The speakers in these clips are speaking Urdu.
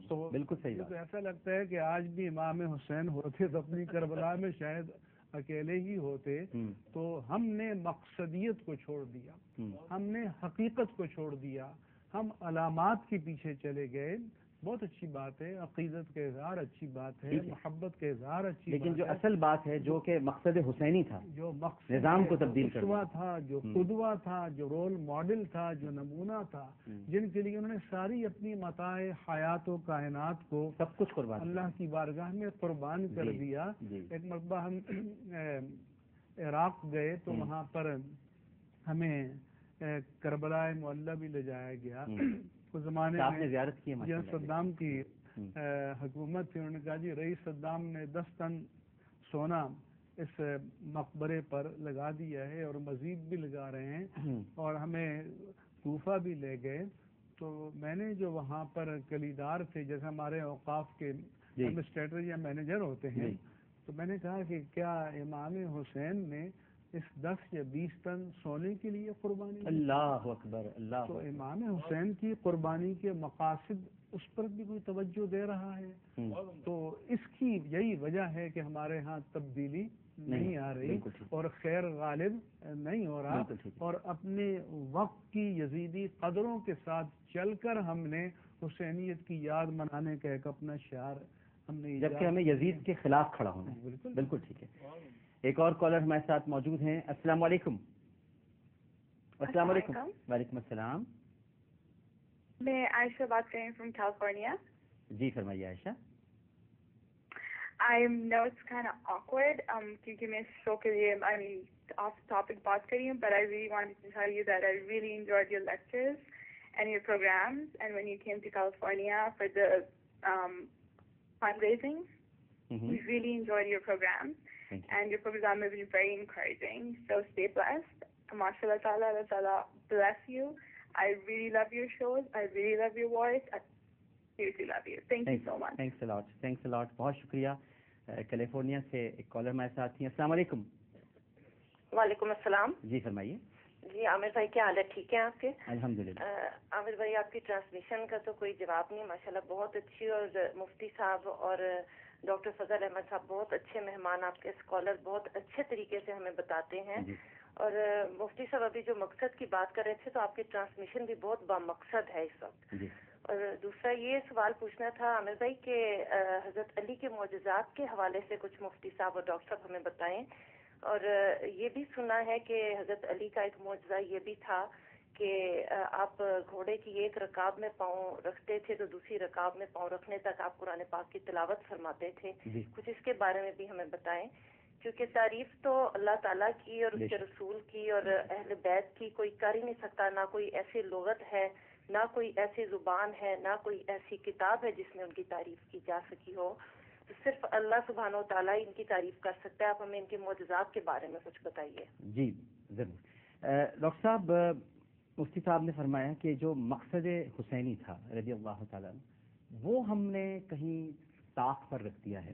تو بالکل صحیح تو ایسا لگتا ہے کہ آج بھی امام حسین ہوتے تو اپنی کربلا میں شاید اکیلے ہی ہوتے. تو ہم نے مقصدیت کو چھوڑ دیا, ہم نے حقیقت کو چھوڑ دیا, ہم علامات کے پیچھے چلے گئے. بہت اچھی بات ہے, عقیدت کا اظہار اچھی بات ہے, محبت کا اظہار اچھی بات ہے, لیکن جو اصل بات ہے جو کہ مقصد حسینی تھا, جو مقصد نظام کو تبدیل اسوا تھا, جو قدوہ تھا, جو رول ماڈل تھا, جو نمونہ تھا, جن کے لیے انہوں نے ساری اپنی متاع حیات و کائنات کو سب کچھ قربان اللہ کی بارگاہ میں قربان کر دیا. ایک مرتبہ ہم عراق گئے تو وہاں پر ہمیں کربلا معلی بھی لے جایا گیا. اس زمانے میں زیارت کی جب صدام کی حکومت تھی, انہوں نے کہا جی رئیس صدام نے 10 ٹن سونا اس مقبرے پر لگا دیا ہے اور مزید بھی لگا رہے ہیں, اور ہمیں کوفہ بھی لے گئے. تو میں نے جو وہاں پر کلیدار تھے, جیسے ہمارے اوقاف کے ایڈمنسٹریٹر یا مینیجر ہوتے ہیں, تو میں نے کہا کہ کیا امام حسین نے اس 10 یا 20 ٹن سونے کے لیے قربانی؟ اللہ اکبر, اللہ. تو امام حسین کی قربانی کے مقاصد اس پر بھی کوئی توجہ دے رہا ہے. تو اس کی یہی وجہ ہے کہ ہمارے ہاں تبدیلی نہیں آ رہی اور خیر غالب نہیں ہو رہا, اور اپنے وقت کی یزیدی قدروں کے ساتھ چل کر ہم نے حسینیت کی یاد منانے کا ایک اپنا شعار ہم نے, جبکہ ہمیں یزید کے خلاف کھڑا ہونا ہے. بالکل ٹھیک ہے. ایک اور کالر ہمارے ساتھ موجود ہیں. السلام علیکم. السلام علیکم. وعلیکم السلام. میں عائشہ بات کر رہی ہوں فرام کیلیفورنیا. جی فرمائیے عائشہ. I know it's kind of awkward کیونکہ میں اس شو کے لیے off topic بات کر رہی ہوں, but I really wanted to tell you that I really enjoyed your lectures and your programs, and when you came to California for the fundraising, we really enjoyed your programs, and your program has been very encouraging. So stay blessed. MashaAllah ta'ala, Allah ta'ala bless you. I really love your shows. I really love your voice. I seriously love you. Thank you so much. Thanks a lot. Thanks a lot. بہت شکریہ. کیلیفورنیا سے ایک کالر ہمارے ساتھ ہیں. السلام علیکم. وعلیکم السلام. جی فرمائیے. جی عامر بھائی کیا حال ہے؟ ٹھیک ہے آپ کے؟ الحمدللہ. عامر بھائی آپ کی ٹرانسمیشن کا تو کوئی جواب نہیں, ماشاءاللہ بہت اچھی, اور مفتی صاحب اور ڈاکٹر فضل احمد صاحب بہت اچھے مہمان, آپ کے اسکالر بہت اچھے طریقے سے ہمیں بتاتے ہیں. اور مفتی صاحب ابھی جو مقصد کی بات کر رہے تھے, تو آپ کی ٹرانسمیشن بھی بہت بامقصد ہے اس وقت. اور دوسرا یہ سوال پوچھنا تھا عامر بھائی کہ حضرت علی کے معجزات کے حوالے سے کچھ مفتی صاحب اور ڈاکٹر صاحب ہمیں بتائیں. اور یہ بھی سنا ہے کہ حضرت علی کا ایک معجزہ یہ بھی تھا کہ آپ گھوڑے کی ایک رکاب میں پاؤں رکھتے تھے تو دوسری رکاب میں پاؤں رکھنے تک آپ قرآن پاک کی تلاوت فرماتے تھے. کچھ اس کے بارے میں بھی ہمیں بتائیں, کیونکہ تعریف تو اللہ تعالیٰ کی اور اس کے رسول کی اور اہل بیت کی کوئی کر ہی نہیں سکتا. نہ کوئی ایسی لغت ہے, نہ کوئی ایسی زبان ہے, نہ کوئی ایسی کتاب ہے جس میں ان کی تعریف کی جا سکی ہو. تو صرف اللہ سبحانہ و تعالیٰ ان کی تعریف کر سکتا ہے. آپ ہمیں ان کے معجزات کے بارے میں کچھ بتائیے. جی ضرور. ڈاکٹر صاحب, مفتی صاحب نے فرمایا کہ جو مقصد حسینی تھا رضی اللہ تعالیٰ, وہ ہم نے کہیں طاق پر رکھ دیا ہے.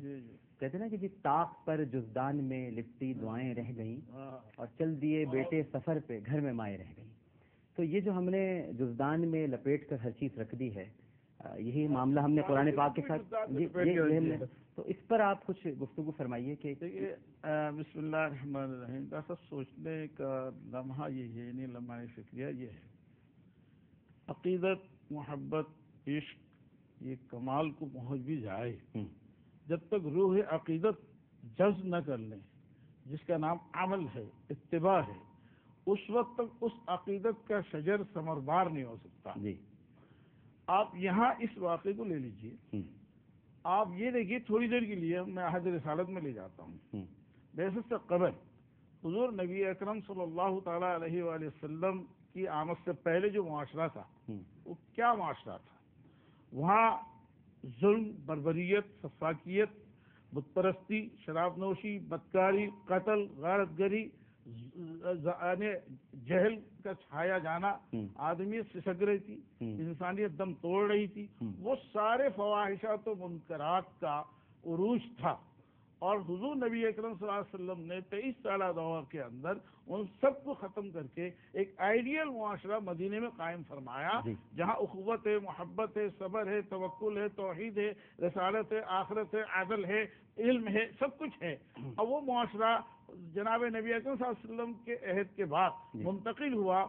کہتے ہیں نا کہ جی طاق پر جزدان میں لپٹی دعائیں رہ گئیں اور چل دیے بیٹے سفر پہ گھر میں مائیں رہ گئیں. تو یہ جو ہم نے جزدان میں لپیٹ کر ہر چیز رکھ دی ہے, یہی معاملہ ہم نے قرآن پاک کے ساتھ. تو اس پر آپ کچھ گفتگو فرمائیے. کہ بسم اللہ الرحمن الرحیم. ایسا سوچنے کا لمحہ یہ ہے, نہیں لمحہ فکریہ یہ ہے, عقیدت, محبت, عشق یہ کمال کو پہنچ بھی جائے, جب تک روح عقیدت جذب نہ کر لیں, جس کا نام عمل ہے, اتباع ہے, اس وقت تک اس عقیدت کا شجر ثمربار نہیں ہو سکتا. آپ یہاں اس واقعے کو لے لیجئے. آپ یہ دیکھیے, تھوڑی دیر کے لیے میں عہد رسالت میں لے جاتا ہوں. بعثت سے قبل حضور نبی اکرم صلی اللہ تعالیٰ علیہ وآلہ وسلم کی آمد سے پہلے جو معاشرہ تھا, وہ کیا معاشرہ تھا؟ وہاں ظلم, بربریت, سفاکیت, بت پرستی, شراب نوشی, بدکاری, قتل, غارت گری, جہل کا چھایا جانا, آدمیت سسک رہی تھی, انسانیت دم توڑ رہی تھی. وہ سارے فواحشات و منکرات کا عروج تھا. اور حضور نبی اکرم صلی اللہ علیہ وسلم نے 23 سالہ دور کے اندر ان سب کو ختم کر کے ایک آئیڈیل معاشرہ مدینے میں قائم فرمایا، جہاں اخوت ہے، محبت ہے، صبر ہے، توکل ہے، توحید ہے، رسالت ہے، آخرت ہے، عدل ہے، علم ہے، سب کچھ ہے۔ اور وہ معاشرہ جناب نبی اکرم صلی اللہ علیہ وسلم کے عہد کے بعد منتقل ہوا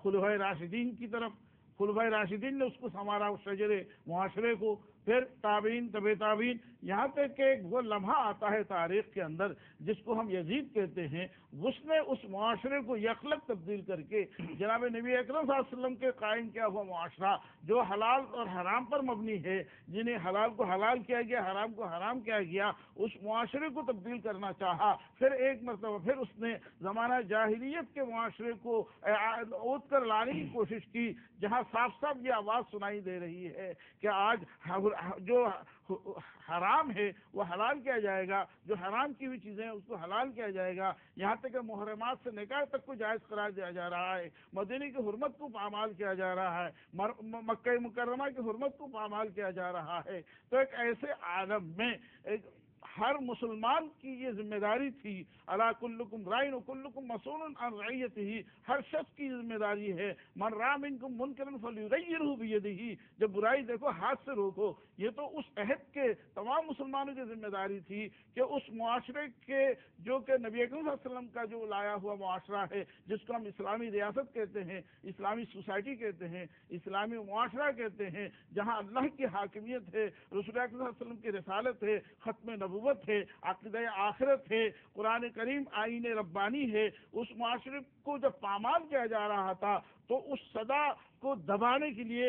خلفائے راشدین کی طرف۔ خلفائے راشدین نے اس کو سنوارا، اس شجرے معاشرے کو، پھر تابعین، طب تابعین، یہاں تک کہ وہ لمحہ آتا ہے تاریخ کے اندر جس کو ہم یزید کہتے ہیں، اس نے اس معاشرے کو یکلک تبدیل کر کے جناب نبی اکرم صلی اللہ علیہ وسلم کے قائم کیا ہوا معاشرہ جو حلال اور حرام پر مبنی ہے، جنہیں حلال کو حلال کیا گیا، حرام کو حرام کیا گیا، اس معاشرے کو تبدیل کرنا چاہا۔ پھر ایک مرتبہ پھر اس نے زمانہ جاہلیت کے معاشرے کو اٹھ کر لانے کی کوشش کی، جہاں صاف صاف یہ آواز سنائی دے رہی ہے کہ آج جو حرام ہے وہ حلال کیا جائے گا، جو حرام کی ہوئی چیزیں ہیں اس کو حلال کیا جائے گا، یہاں تک کہ محرمات سے نکاح تک کو جائز قرار دیا جا رہا ہے، مدینے کی حرمت کو پامال کیا جا رہا ہے، مکہ مکرمہ کی حرمت کو پامال کیا جا رہا ہے۔ تو ایک ایسے عالم میں ایک ہر مسلمان کی یہ ذمہ داری تھی، الا کلکم رائن وکلکم مسئول عن رعیتہ، ہر شخص کی ذمہ داری ہے، من رأى منکم منکرا فلیغیرہ بیدہ، جب برائی دیکھو ہاتھ سے روکو۔ یہ تو اس عہد کے تمام مسلمانوں کی ذمہ داری تھی کہ اس معاشرے کے جو کہ نبی اکرم صلی اللہ علیہ وسلم کا جو لایا ہوا معاشرہ ہے، جس کو ہم اسلامی ریاست کہتے ہیں، اسلامی سوسائٹی کہتے ہیں، اسلامی معاشرہ کہتے ہیں، جہاں اللہ کی حاکمیت ہے، رسول اکرم صلی اللہ علیہ وسلم کی رسالت ہے، ختم نبوت ہے، عقیدہ آخرت ہے، قرآن کریم آئین ربانی ہے، اس معاشرے کو جب پامال کیا جا رہا تھا تو اس صدا کو دبانے کے لیے،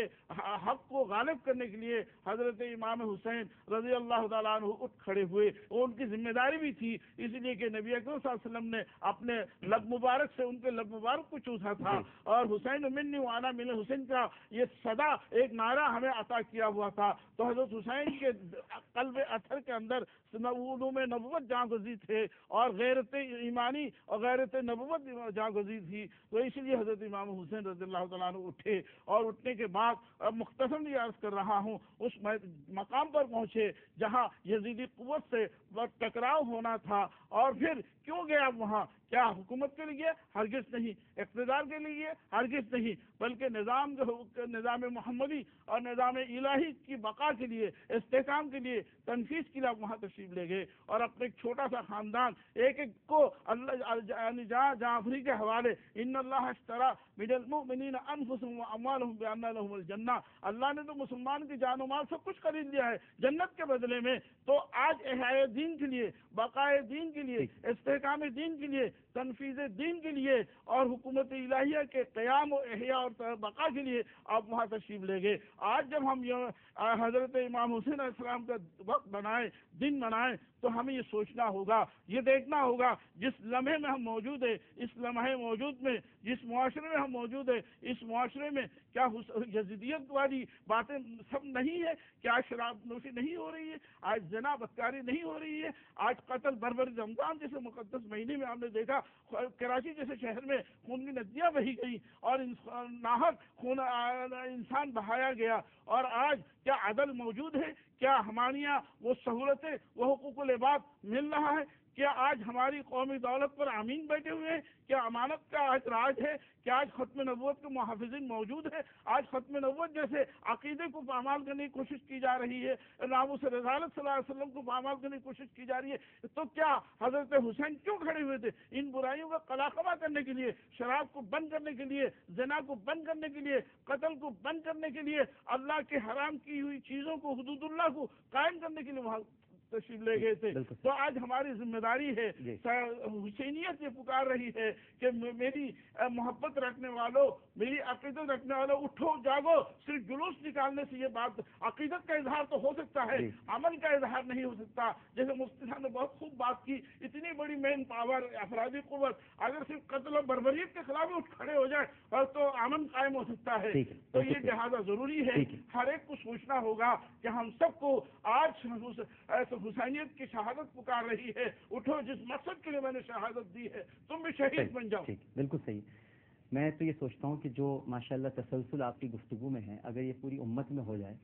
حق کو غالب کرنے کے لیے حضرت امام حسین رضی اللہ تعالیٰ عنہ اٹھ کھڑے ہوئے۔ اور ان کی ذمہ داری بھی تھی، اس لیے کہ نبی اکرم صلی اللہ علیہ وسلم نے اپنے لب مبارک سے ان کے لب مبارک کو چوسا تھا، اور حسین منی وانا من حسین کا یہ صدا ایک نعرہ ہمیں عطا کیا ہوا تھا۔ تو حضرت حسین کے قلب اطہر کے اندر علوم نبوت جاگزی تھے، اور غیرت ایمانی اور غیرت نبوت جاگزی تھی۔ تو اس لیے حضرت امام حسین رضی اللہ تعالیٰ عنہ اٹھے، اور اٹھنے کے بعد مختصر یہ عرض کر رہا ہوں، اس مقام پر پہنچے جہاں یزیدی قوت سے ٹکراؤ ہونا تھا، اور پھر کیوں گیا وہاں؟ کیا حکومت کے لیے؟ ہرگز نہیں۔ اقتدار کے لیے؟ ہرگز نہیں، بلکہ نظام محمدی اور نظام الہی کی بقا کے لیے، استحکام کے لیے، تنفیذ کے لیے آپ وہاں تشریف لے گئے، اور اپنے ایک چھوٹا سا خاندان ایک ایک کو اللہ جعفری کے حوالے، ان اللہ اشترى من المؤمنین انفسهم واموالهم بان لهم الجنہ، اللہ نے تو مسلمان کی جان و مال سب کچھ خرید لیا ہے جنت کے بدلے میں۔ تو آج احیاء دین کے لیے، بقائے دین کے لیے، استحکام دین کے لیے، تنفیذ دین کے لیے، اور حکومت الہیہ کے قیام و احیاء اور بقا کے لیے آپ وہاں تشریف لے گئے۔ آج جب ہم حضرت امام حسین علیہ السلام کا وقت بنائیں، دن منائیں، تو ہمیں یہ سوچنا ہوگا، یہ دیکھنا ہوگا جس لمحے میں ہم موجود ہیں، اس لمحے موجود میں جس معاشرے میں ہم موجود ہیں، اس معاشرے میں کیا یزیدیت والی باتیں سب نہیں ہے؟ کیا شراب نوشی نہیں ہو رہی ہے؟ آج زنا بدکاری نہیں ہو رہی ہے؟ آج قتل بربری، رمضان جیسے مقدس مہینے میں ہم نے دیکھا کراچی جیسے شہر میں خون کی ندیاں بہی گئی، اور ناحق خون انسان بہایا گیا، اور آج کیا عدل موجود ہے؟ کیا ہمارے یہاں وہ سہولتیں، وہ حقوق العباد مل رہا ہے؟ کیا آج ہماری قومی دولت پر امین بیٹھے ہوئے ہیں؟ کیا امانت کا آج راج ہے؟ کیا آج ختم نبوت کے محافظین موجود ہے؟ آج ختم نبوت جیسے عقیدے کو پامال کرنے کی کوشش کی جا رہی ہے، ناموس رسالت صلی اللہ علیہ وسلم کو پامال کرنے کی کوشش کی جا رہی ہے، تو کیا حضرت حسین کیوں کھڑے ہوئے تھے؟ ان برائیوں کا قلاقبہ کرنے کے لیے، شراب کو بند کرنے کے لیے، زنا کو بند کرنے کے لیے، قتل کو بند کرنے کے لیے، اللہ کے حرام کی ہوئی چیزوں کو، حدود اللہ کو قائم کرنے کے لیے وہاں تشریف لے گئے تھے۔ تو آج ہماری ذمہ داری ہے، حسینیت یہ پکار رہی ہے کہ میری محبت رکھنے والوں، میری عقیدت رکھنے والوں، اٹھو جاگو۔ صرف جلوس نکالنے سے یہ بات، عقیدت کا اظہار تو ہو سکتا ہے، عمل کا اظہار نہیں ہو سکتا۔ جیسے مفتی صاحب نے بہت خوب بات کی، اتنی بڑی مین پاور، افرادی قوت اگر صرف قتل و بربریت کے خلاف اٹھ کھڑے ہو جائے اور تو امن قائم ہو سکتا ہے۔ تو یہ لہٰذا ضروری ہے، ہر ایک کو سوچنا ہوگا کہ ہم سب کو آج حسینیت کی شہادت پکار رہی ہے، اٹھو، جس مقصد کے لیے میں نے شہادت دی ہے تم بھی شہید بن جاؤ۔ بالکل صحیح۔ میں تو یہ سوچتا ہوں کہ جو ماشاءاللہ تسلسل آپ کی گفتگو میں ہے، اگر یہ پوری امت میں ہو جائے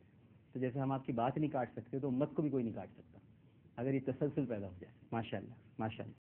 تو جیسے ہم آپ کی بات نہیں کاٹ سکتے تو امت کو بھی کوئی نہیں کاٹ سکتا۔ اگر یہ تسلسل پیدا ہو جائے. ماشاء اللہ ماشاء اللہ.